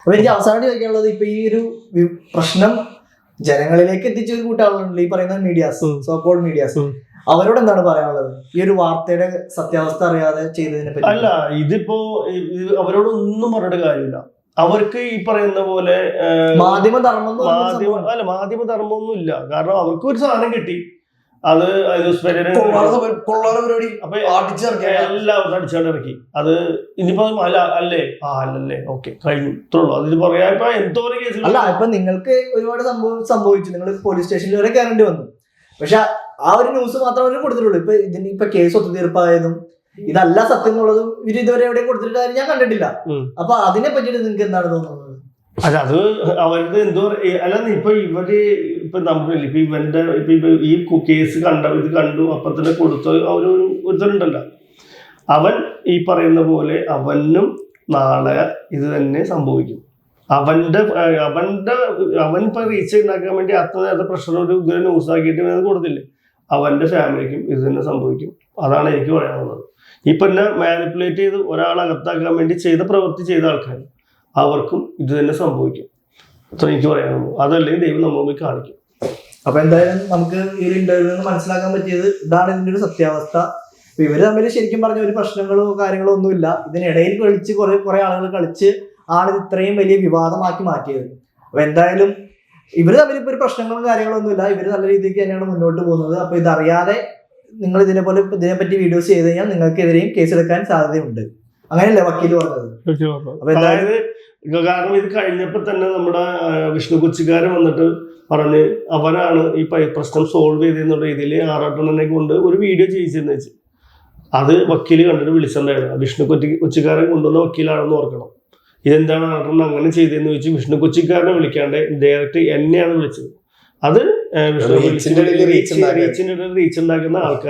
അപ്പൊ എനിക്ക് അവസാനം ചോദിക്കാനുള്ളത്, ഇപ്പൊ ഈ ഒരു പ്രശ്നം ജനങ്ങളിലേക്ക് എത്തിച്ച ഒരു കൂട്ടാളുണ്ട്, ഈ പറയുന്ന മീഡിയാസ്, സോ കോൾഡ് മീഡിയാസ്, അവരോട് എന്താണ് പറയാനുള്ളത് ഈ ഒരു വാർത്തയുടെ സത്യാവസ്ഥ അറിയാതെ ചെയ്തതിനെ പറ്റി? അല്ല, ഇതിപ്പോ അവരോട് ഒന്നും പറഞ്ഞിട്ട് കാര്യമില്ല. അവർക്ക് ഈ പറയുന്ന പോലെ മാധ്യമ ധർമ്മമൊന്നും ഇല്ല. കാരണം അവർക്ക് ഒരു സാധനം കിട്ടി, അത് എല്ലാവരും അടിച്ചാണ്ടിറക്കി. അത് ഇനിയിപ്പോ അല്ലേ ഓക്കെ കഴിഞ്ഞു, ഇത്രയുള്ളൂ. അതിന് പറയാ ഇപ്പൊ എന്തോരം കേസ്. അല്ല, ഇപ്പൊ നിങ്ങൾക്ക് ഒരുപാട് സംഭവിച്ചു, നിങ്ങൾ പോലീസ് സ്റ്റേഷനിൽ വരെ കയറേണ്ടി വന്നു. പക്ഷെ ആ ഒരു ന്യൂസ് മാത്രമേ കൊടുത്തിട്ടുള്ളൂ. ഇപ്പൊ ഇതിന് ഇപ്പൊ കേസ് ഒത്തുതീർപ്പായതും ഇതല്ല സത്യം എന്നുള്ളതും ഇവര് ഇതുവരെ എവിടെയും കൊടുത്തിട്ട് ഞാൻ കണ്ടിട്ടില്ല. അപ്പൊ അതിനെ പറ്റിയിട്ട് നിങ്ങൾക്ക് എന്താണ് തോന്നുന്നത്? അല്ല, അത് അവരുടെ എന്തോ അല്ല, ഇപ്പൊ ഇവര് ഇപ്പൊ നമ്മളില്ല, ഇപ്പൊ ഇവന്റെ ഇപ്പൊ ഈ കേസ് ഇത് കണ്ടു അപ്പൊ തന്നെ കൊടുത്ത ഒരുത്തരുണ്ടല്ലോ, അവൻ ഈ പറയുന്ന പോലെ അവനും നാളെ ഇത് തന്നെ സംഭവിക്കും. അവൻ ഇപ്പൊ റീച്ച് ഉണ്ടാക്കാൻ വേണ്ടി അത്ര നേരത്തെ പ്രശ്നം ഒരു ന്യൂസ് ആക്കിയിട്ട് അത് കൊടുത്തില്ലേ, അവന്റെ ഫാമിലിക്കും ഇത് തന്നെ സംഭവിക്കും. അതാണ് എനിക്ക് പറയാനുള്ളത്. ഇപ്പൊ എന്നെ മാനിപ്പുലേറ്റ് ചെയ്ത് ഒരാളെ അകത്താക്കാൻ വേണ്ടി പ്രവൃത്തി ചെയ്ത ആൾക്കാർ, അവർക്കും ഇത് തന്നെ സംഭവിക്കും. അത്ര എനിക്ക് പറയാനുള്ളൂ. അതല്ലെങ്കിൽ ദൈവം നമ്മൾ കാണിക്കും. അപ്പൊ എന്തായാലും നമുക്ക് ഈ ഒരു ഇന്റർവ്യൂവിൽ നിന്ന് മനസ്സിലാക്കാൻ പറ്റിയത് ഇതാണ് ഇതിന്റെ ഒരു സത്യാവസ്ഥ. ഇവര് തമ്മിൽ ശരിക്കും പറഞ്ഞ ഒരു പ്രശ്നങ്ങളോ കാര്യങ്ങളോ ഒന്നുമില്ല. ഇതിനിടയിൽ കളിച്ച് കുറെ ആളുകൾ കളിച്ച് ആണ് ഇത് ഇത്രയും വലിയ വിവാദമാക്കി മാറ്റിയത്. അപ്പൊ എന്തായാലും ഇവര് തമ്മിൽ ഇപ്പൊ ഒരു പ്രശ്നങ്ങളും കാര്യങ്ങളും ഒന്നുമില്ല. ഇവര് നല്ല രീതിക്ക് തന്നെയാണ് മുന്നോട്ട് പോകുന്നത്. അപ്പൊ ഇതറിയാതെ നിങ്ങൾ ഇതിനെപ്പറ്റി വീഡിയോസ് ചെയ്ത് കഴിഞ്ഞാൽ നിങ്ങൾക്കെതിരെയും കേസെടുക്കാൻ സാധ്യതയുണ്ട്. അങ്ങനെയല്ലേ വക്കീല് പറഞ്ഞത്? അപ്പൊ എന്തായാലും കാരണം ഇത് കഴിഞ്ഞപ്പോ തന്നെ നമ്മുടെ വിഷ്ണു കൊച്ചിക്കാരൻ വന്നിട്ട് പറഞ്ഞ് അവനാണ് ഈ പ്രശ്നം സോൾവ് ചെയ്തെന്നുള്ള രീതിയിൽ ആറാട്ടണ്ണനെ കൊണ്ട് ഒരു വീഡിയോ ചെയ്യിച്ചെന്ന് വെച്ച് അത് വക്കീല് കണ്ടിട്ട് വിളിച്ചിട്ടുണ്ടായിരുന്നു. വിഷ്ണു കൊച്ചിക്കാരൻ കൊണ്ടുവന്ന വക്കീലാണെന്ന് ഓർക്കണം. ഇതെന്താണ് ആറാട്ടണ്ണൻ അങ്ങനെ ചെയ്തതെന്ന് ചോദിച്ച് വിഷ്ണു കൊച്ചിക്കാരനെ വിളിക്കാണ്ട് ഡയറക്റ്റ് എന്നെയാണ് വിളിച്ചത്. അത് റീച്ച് ഉണ്ടാക്കുന്ന ആൾക്കാർ